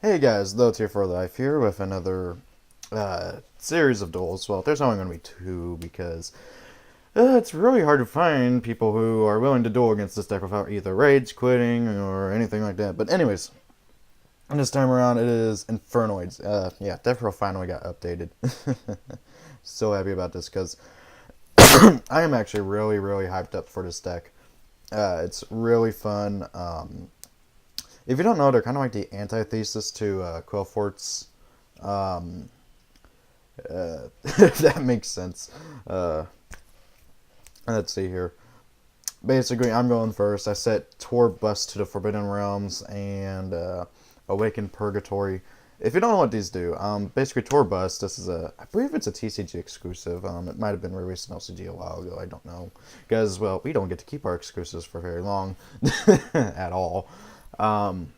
Hey guys, Low Tier for Life here with another series of duels. Well, there's only going to be two because it's really hard to find people who are willing to duel against this deck without either rage quitting or anything like that. But anyways, this time around it is Infernoids. Yeah, Devpro finally got updated. So happy about this because I am actually really hyped up for this deck. It's really fun. If you don't know, they're kind of like the antithesis to Quillforts. Um, if that makes sense. Uh, let's see here. Basically, I'm going first. I set Tor Bust to the Forbidden Realms and Awakened Purgatory. If you don't know what these do, basically Tor Bust, this is I believe it's a TCG exclusive. It might have been released in LCG a while ago. I don't know, because well, we don't get to keep our exclusives for very long, at all. Um,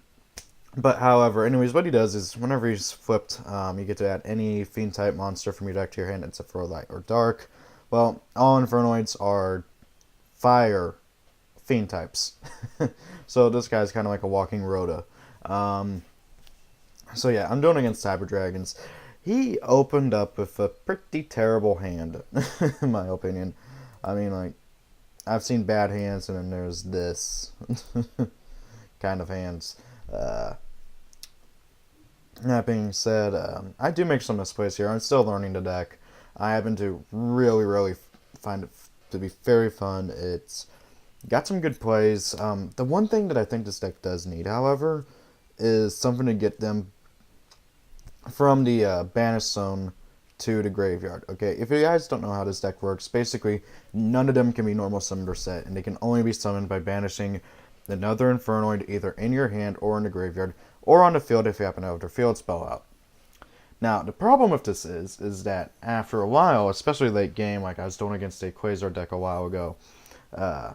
But however, anyways, what he does is whenever he's flipped, you get to add any fiend type monster from your deck to your hand except for light or dark. Well, all Infernoids are fire fiend types, so this guy's kind of like a walking Rhoda. Um, so yeah, I'm doing against Cyber Dragons. He opened up with a pretty terrible hand, in my opinion. I mean, like I've seen bad hands, and then there's this kind of hands. Uh, That being said, I do make some misplays here. I'm still learning the deck. I happen to really find it to be very fun. It's got some good plays. The one thing that I think this deck does need, however, is something to get them from the banished zone to the graveyard. Okay, if you guys don't know how this deck works, basically none of them can be normal summoned or set, and they can only be summoned by banishing another Infernoid either in your hand or in the graveyard, or on the field if you happen to have their field spell out. Now, the problem with this is that after a while, especially late game, like I was doing against a Quasar deck a while ago, uh,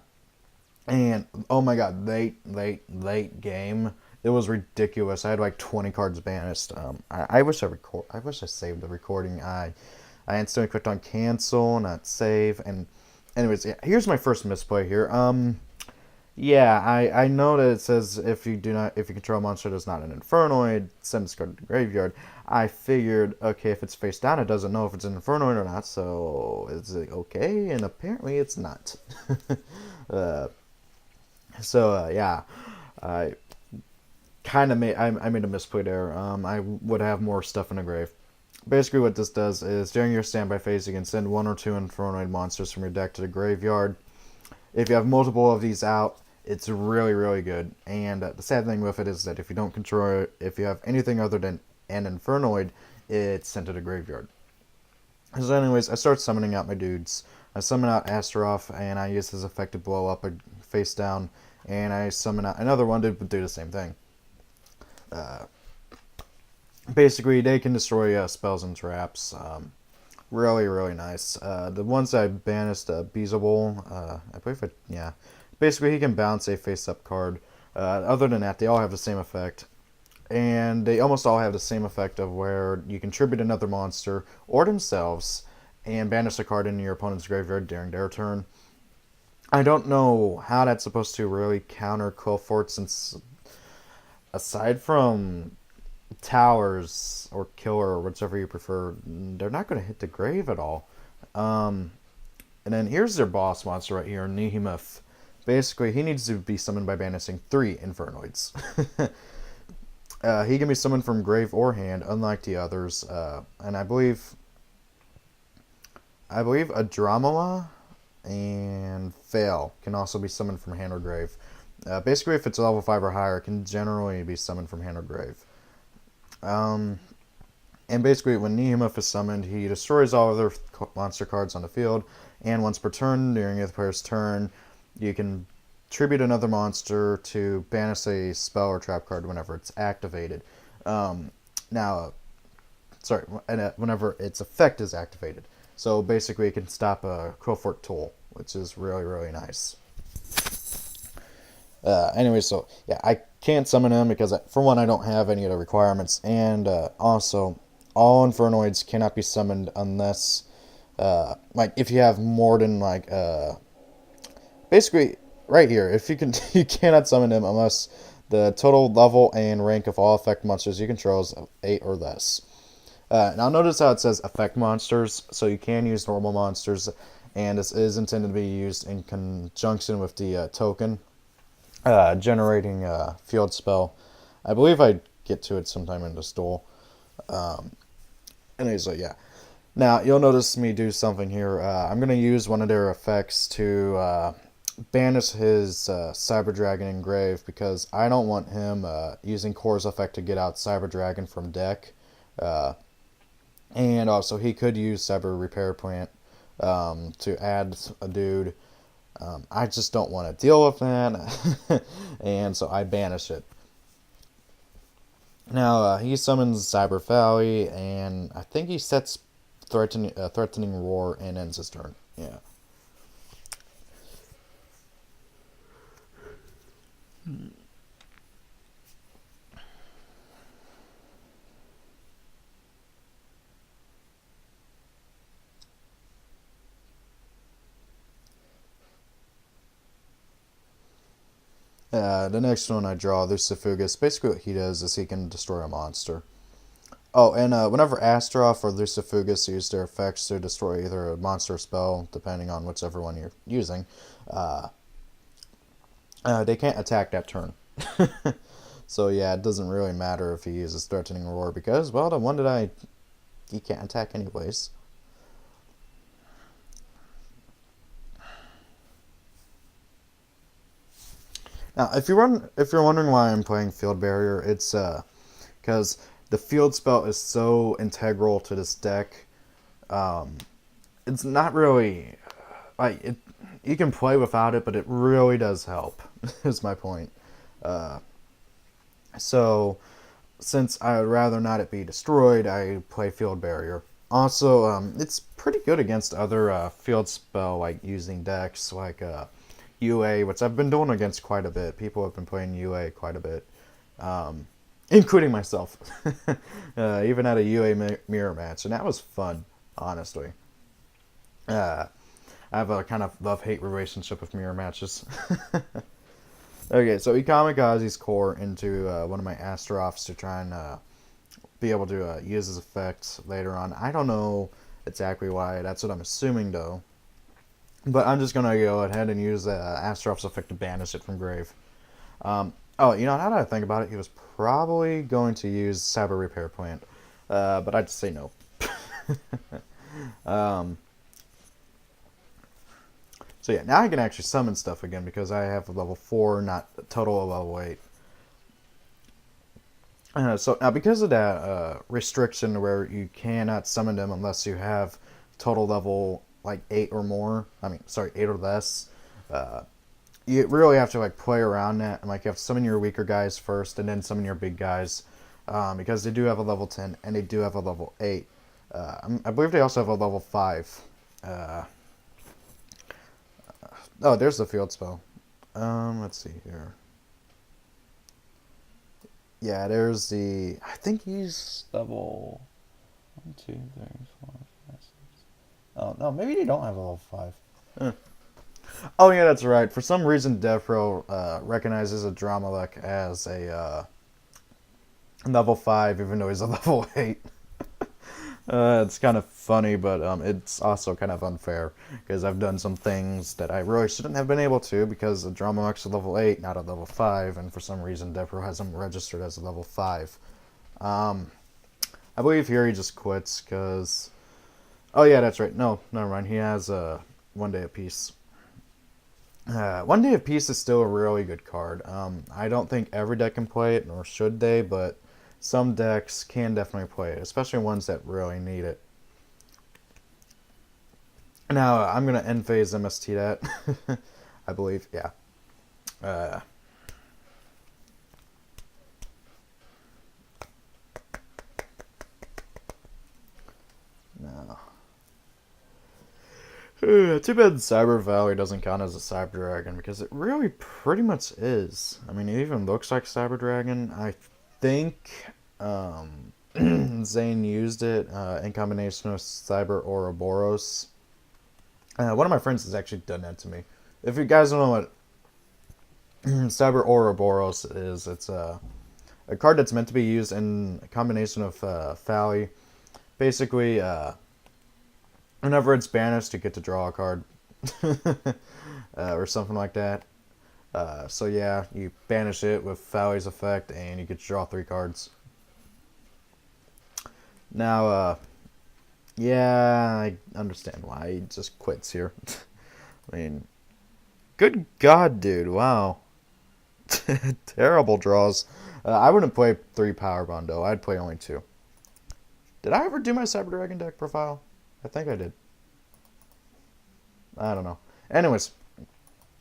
and oh my god, late game, it was ridiculous. I had like 20 cards banished. I wish I wish I saved the recording. I instantly clicked on cancel, not save, and anyways, yeah, here's my first misplay here. Yeah, I know that it says if you control a monster that's not an Infernoid, send this card to the graveyard. I figured, okay, if it's face down, it doesn't know if it's an Infernoid or not, so is it okay? And apparently it's not. uh, yeah, I I made a misplay there. I would have more stuff in the grave. Basically, what this does is during your standby phase, you can send one or two Infernoid monsters from your deck to the graveyard. If you have multiple of these out, it's really good. And the sad thing with it is that if you don't control it, if you have anything other than an Infernoid, it's sent to the graveyard. So anyways, I start summoning out my dudes. I summon out Astaroth, and I use his effect to blow up a face down, and I summon out another one to do the same thing. Uh, Basically, they can destroy spells and traps. Really nice. The ones I banished, Beelzebul, I believe yeah. Basically, he can bounce a face-up card. Other than that, they all have the same effect. And they almost all have the same effect of where you contribute another monster or themselves and banish a card into your opponent's graveyard during their turn. I don't know how that's supposed to really counter Quillfort, since aside from towers or killer or whichever you prefer, they're not going to hit the grave at all. Um, and then here's their boss monster right here, Nehemoth. Basically, he needs to be summoned by banishing 3 Infernoids. He can be summoned from grave or hand, unlike the others. And I believe Adramala and Fail can also be summoned from hand or grave. Basically, if it's level 5 or higher, it can generally be summoned from hand or grave. Um, and basically, when Nehemoth is summoned, he destroys all other monster cards on the field, and once per turn, during the player's turn, you can tribute another monster to banish a spell or trap card whenever it's activated. Now, sorry, whenever its effect is activated. So basically, it can stop a Quillfort tool, which is really nice. Anyway, so yeah, I can't summon him because, for one, I don't have any of the requirements, and also, all Infernoids cannot be summoned unless, like, if you have more than basically right here, if you can, you cannot summon him unless The total level and rank of all effect monsters you control is 8 or less. Now notice how it says effect monsters, so you can use normal monsters, and this is intended to be used in conjunction with the token generating field spell. I believe I get to it sometime in this duel. Anyway, so yeah. Now you'll notice me do something here. I'm going to use one of their effects to banish his Cyber Dragon Engrave because I don't want him using Core's effect to get out Cyber Dragon from deck. And also he could use Cyber Repair Plant to add a dude. I just don't want to deal with that, and so I banish it. Now he summons Cyber Valley, and I think he sets threatening roar and ends his turn. Yeah. The next one I draw, Lucifugus. Basically, what he does is he can destroy a monster. Oh, and whenever Astaroth or Lucifugus use their effects to destroy either a monster or spell, depending on whichever one you're using, they can't attack that turn. So yeah, it doesn't really matter if he uses Threatening Roar because, well, the one that he can't attack anyways. Now, if you're wondering why I'm playing Field Barrier, it's because the field spell is so integral to this deck. It's not really like it. You can play without it, but it really does help. Is my point. So, since I would rather not it be destroyed, I play Field Barrier. Also, it's pretty good against other field spell like using decks like UA, which I've been doing against quite a bit. People have been playing UA quite a bit, including myself. Even at a UA mirror match, and that was fun, honestly. I have a kind of love-hate relationship with mirror matches. Okay, so he kamikazes Core into one of my Astaroths to try and be able to use his effect later on. I don't know exactly why. That's what I'm assuming, though. But I'm just going to go ahead and use Astaroth's effect to banish it from grave. Oh, you know, now that I think about it, he was probably going to use Cyber Repair Plant. But I'd say no. So yeah, now I can actually summon stuff again because I have a level 4, not a total of level 8. So now because of that restriction where you cannot summon them unless you have total level like 8 or more, 8 or less, you really have to like play around that, and like you have to summon your weaker guys first and then summon your big guys, because they do have a level 10 and they do have a level 8. I believe they also have a level 5. Oh, there's the field spell. Let's see here. Yeah, there's the. I think he's level 1, 2, 3, 4, 5, 6. Oh no, maybe they don't have a level 5. Oh yeah, that's right. For some reason, Devpro recognizes a Dramalek as a level 5, even though he's a level 8. It's kind of funny, but it's also kind of unfair because I've done some things that I really shouldn't have been able to because the Dramalek's a level 8, not a level 5, and for some reason Devpro has him registered as a level 5. I believe here he just quits because. Oh yeah, that's right. No, never mind. He has 1 day of peace. 1 day of peace is still a really good card. I don't think every deck can play it, nor should they, but some decks can definitely play it, especially ones that really need it. Now, I'm going to end phase MST that, I believe, yeah. No. Too bad Cyber Valley doesn't count as a Cyber Dragon, because it really pretty much is. I mean, it even looks like Cyber Dragon. I think Zane used it in combination with Cyber Ouroboros. One of my friends has actually done that to me. If you guys don't know Cyber Ouroboros it's a card that's meant to be used in a combination of Fally. Basically, whenever it's banished, you get to draw a card. Or something like that. So yeah, you banish it with Fally's effect, and you get to draw 3 cards. Now, yeah, I understand why he just quits here. I mean, good God, dude, wow. Terrible draws. I wouldn't play 3 Power Bond, though. I'd play only 2. Did I ever do my Cyber Dragon deck profile? I think I did. I don't know. Anyways,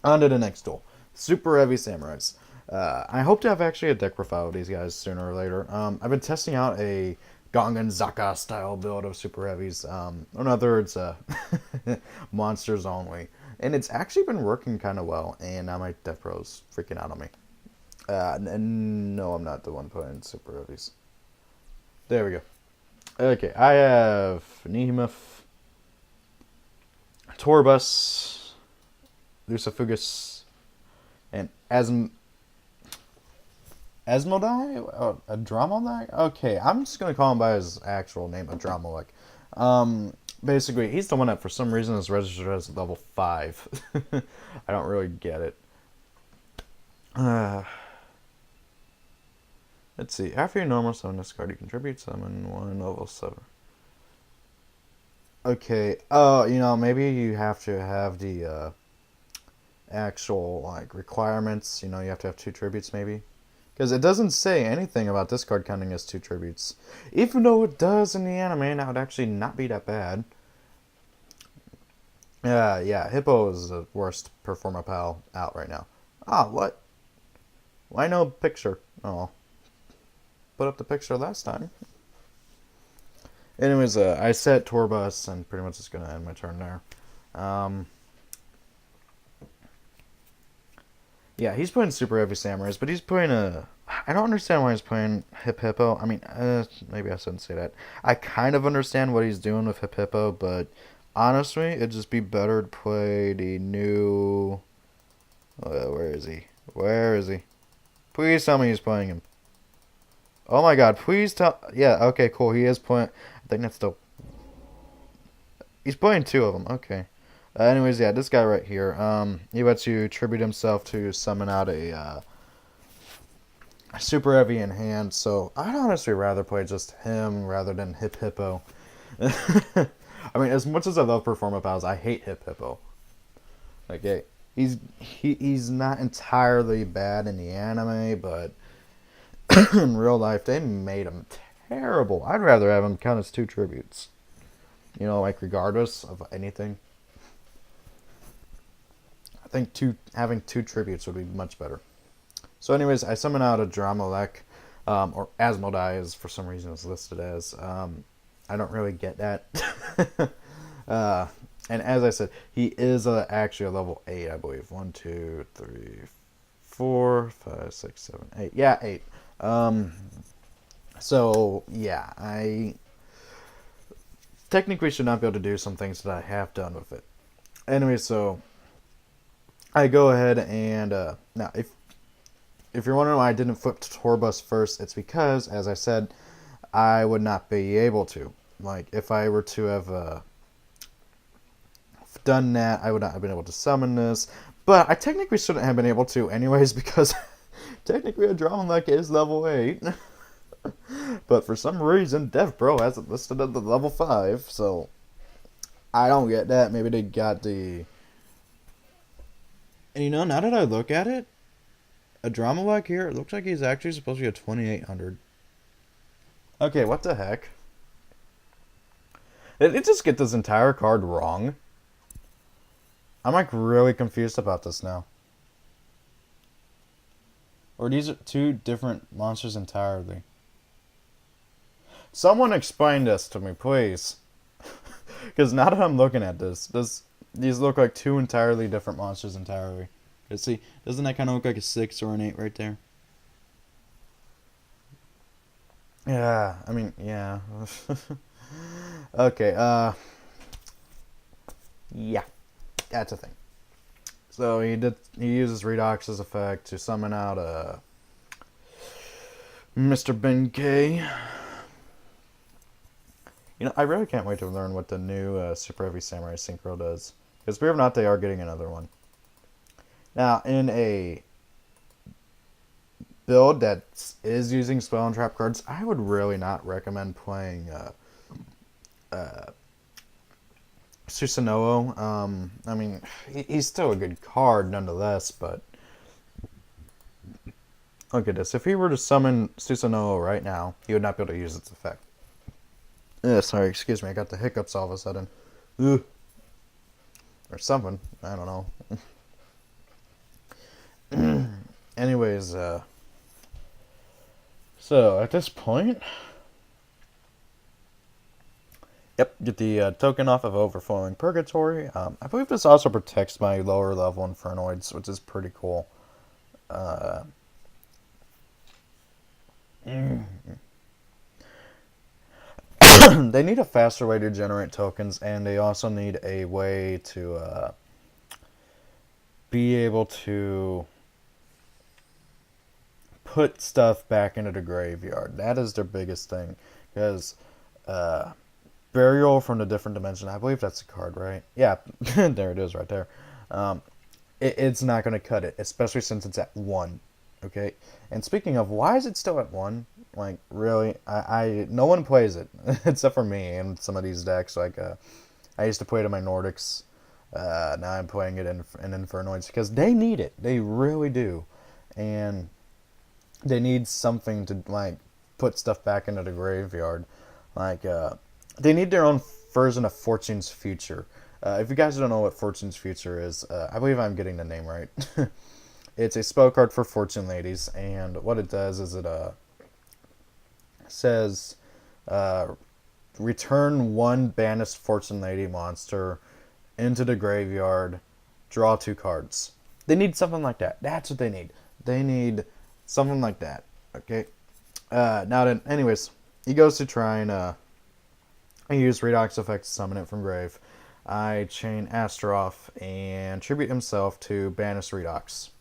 on to the next duel. Super Heavy Samurais. I hope to have actually a deck profile of these guys sooner or later. I've been testing out a Gongan Zaka style build of Super Heavies. In other words, monsters only. And it's actually been working kind of well, and now my Devpro's freaking out on me. And no, I'm not the one playing Super Heavies. There we go. Okay, I have Nehemoth, Torbus, Lucifugus, and Asmodai? Oh, Adrammelech? Okay, I'm just going to call him by his actual name, Adrammelech. Basically, he's the one that for some reason is registered as level 5. I don't really get it. Let's see. After your normal summon this card, you contribute summon 1 level 7. Okay. Oh, maybe you have to have the actual like requirements. You have to have 2 tributes, maybe. Because it doesn't say anything about this card counting as 2 tributes. Even though it does in the anime, that would actually not be that bad. Yeah, Hippo is the worst Performa Pal out right now. Ah, what? Why no picture? Oh. Put up the picture last time. Anyways, I set Torbus, and pretty much just going to end my turn there. Yeah, he's playing Super Heavy Samurais, but he's playing I don't understand why he's playing Hip Hippo. I mean, maybe I shouldn't say that. I kind of understand what he's doing with Hip Hippo, but honestly, it'd just be better to play the new... where is he? Where is he? Please tell me he's playing him. Oh my god, please tell... Yeah, okay, cool. He is playing... I think that's still... He's playing 2 of them. Okay. Anyways, yeah, this guy right here. He lets you tribute himself to summon out a Super Heavy in hand. So I'd honestly rather play just him rather than Hip Hippo. I mean, as much as I love Performa Pals, I hate Hip Hippo. Okay, he's not entirely bad in the anime, but in real life they made him terrible. I'd rather have him count as 2 tributes. Like regardless of anything. I think having 2 tributes would be much better. So anyways, I summon out a Dramelech, or Asmodai is for some reason is listed as. I don't really get that. And as I said, he is actually a level 8, I believe. 1, 2, 3, 4, 5, 6, 7, 8. Yeah, 8. So, yeah, I technically should not be able to do some things that I have done with it. Anyway, so I go ahead and now if you're wondering why I didn't flip to Torbus first, it's because, as I said, I would not be able to. Like, if I were to have done that, I would not have been able to summon this. But I technically shouldn't have been able to anyways, because technically Adrammelech is level 8. But for some reason, Devpro has it listed at the level 5, so I don't get that. Maybe they got the... And now that I look at it, Adrammelech here, it looks like he's actually supposed to be a 2800. Okay, what the heck? Did it just get this entire card wrong? I'm like really confused about this now. Or these are 2 different monsters entirely. Someone explain this to me, please. Because now that I'm looking at this, these look like 2 entirely different monsters entirely. See, doesn't that kind of look like a 6 or an 8 right there? Yeah, I mean, yeah. Okay, yeah, that's a thing. So he uses Redox's effect to summon out Mr. Benkei. You know, I really can't wait to learn what the new Super Heavy Samurai Synchro does. Because believe it or not, they are getting another one. Now, in a build that is using spell and trap cards, I would really not recommend playing Susanoo. I mean, he's still a good card nonetheless, but look at this. If he were to summon Susanoo right now, he would not be able to use its effect. Sorry, excuse me, I got the hiccups all of a sudden. Ugh. Or something, I don't know. Anyways, so at this point, yep, get the token off of Overflowing Purgatory. I believe this also protects my lower level Infernoids, which is pretty cool. They need a faster way to generate tokens, and they also need a way to be able to put stuff back into the graveyard. That is their biggest thing, because Burial from the Different Dimension, I believe that's a card, right? Yeah, there it is right there. It's not going to cut it, especially since it's at 1. Okay? And speaking of, why is it still at 1? Like, really? No one plays it, except for me and some of these decks. Like, I used to play it in my Nordics. Now I'm playing it in Infernoids, because they need it. They really do. And they need something to, like, put stuff back into the graveyard. Like, they need their own version of Fortune's Future. If you guys don't know what Fortune's Future is, I believe I'm getting the name right. It's a spell card for Fortune Ladies, and what it does is it says return 1 banished Fortune Lady monster into the graveyard, draw 2 cards. They need something like that. That's what they need. They need something like that. Okay? Now then, anyways, he goes to try and I use Redox effect to summon it from grave. I chain Astaroth and tribute himself to banish Redox.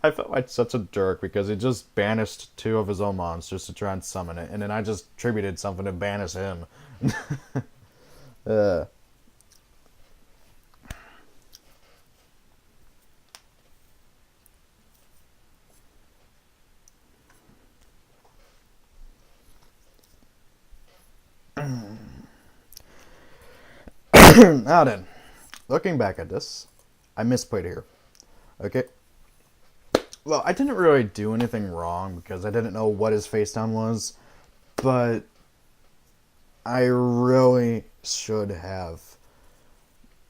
I felt like such a jerk because he just banished 2 of his own monsters to try and summon it, and then I just tributed something to banish him. Now then, looking back at this, I misplayed here. Okay? Well, I didn't really do anything wrong because I didn't know what his face down was, but I really should have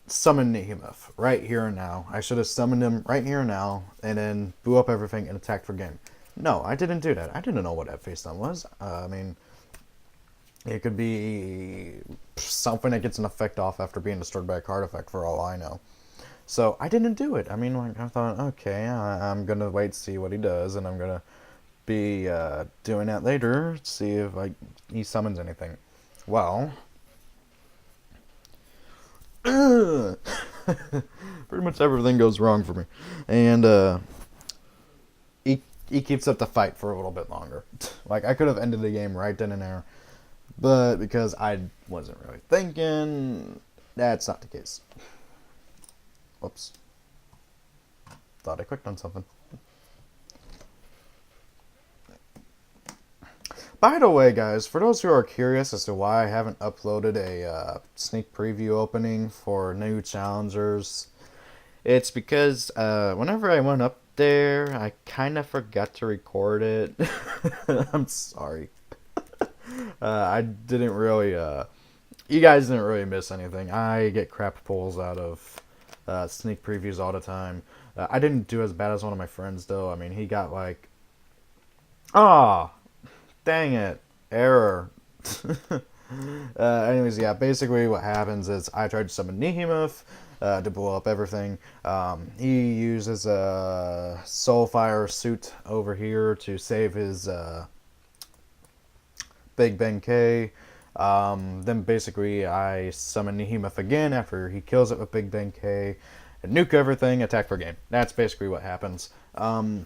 summoned Nihimeth right here and now. I should have summoned him right here and now, and then blew up everything and attacked for game. No, I didn't do that. I didn't know what that face down was. I mean, it could be something that gets an effect off after being destroyed by a card effect, for all I know. So I didn't do it. I mean, like, I thought, okay, I'm going to wait to see what he does, and I'm going to be doing that later, see if he summons anything. Well, pretty much everything goes wrong for me. And he keeps up the fight for a little bit longer. Like, I could have ended the game right then and there, but because I wasn't really thinking, that's not the case. Whoops. Thought I clicked on something. By the way, guys, for those who are curious as to why I haven't uploaded a sneak preview opening for new challengers, it's because whenever I went up there, I kind of forgot to record it. I'm sorry. I didn't really, you guys didn't really miss anything. I get crap pulls out of sneak previews all the time. I didn't do as bad as one of my friends, though. I mean, he got like, dang it, error. Anyways, yeah, basically what happens is I tried to summon Nihimeth to blow up everything. He uses a Soulfire suit over here to save his Big Benkei. Then basically I summon Nihemeth again after he kills it with Big Bang K, and nuke everything, attack for game. That's basically what happens. I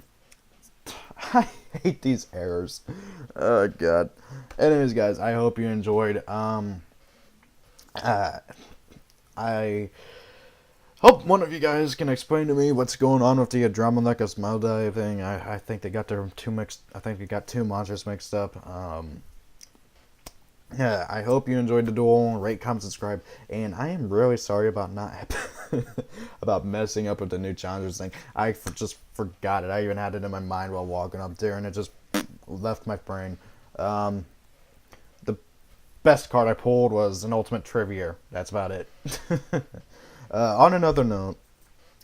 hate these errors. Oh god. Anyways, guys, I hope you enjoyed. I hope one of you guys can explain to me what's going on with the Andromeda Smile thing. I think they got their two mixed. I think they got two monsters mixed up. Yeah, I hope you enjoyed the duel. Rate, comment, subscribe, and I am really sorry about not about messing up with the new challengers thing. I just forgot it. I even had it in my mind while walking up there, and it just left my brain. The best card I pulled was an Ultimate Trivia. That's about it. On another note,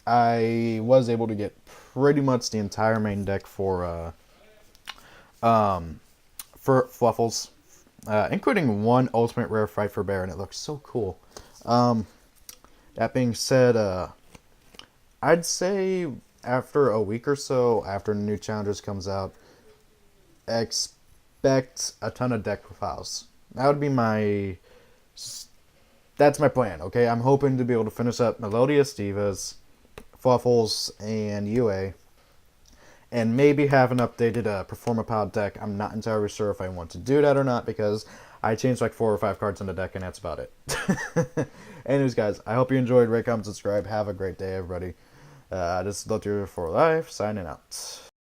I was able to get pretty much the entire main deck for Fluffles, including one Ultimate Rare Fight for Bear, and it looks so cool. That being said, I'd say after a week or so, after the new Challengers comes out, expect a ton of deck profiles. That would be that's my plan, okay? I'm hoping to be able to finish up Melodious Divas, Fluffles, and UA, and maybe have an updated Performapod deck. I'm not entirely sure if I want to do that or not, because I changed like 4 or 5 cards in the deck, and that's about it. Anyways, guys, I hope you enjoyed. Rate, comment, subscribe. Have a great day, everybody. This is Lottery for Life, signing out.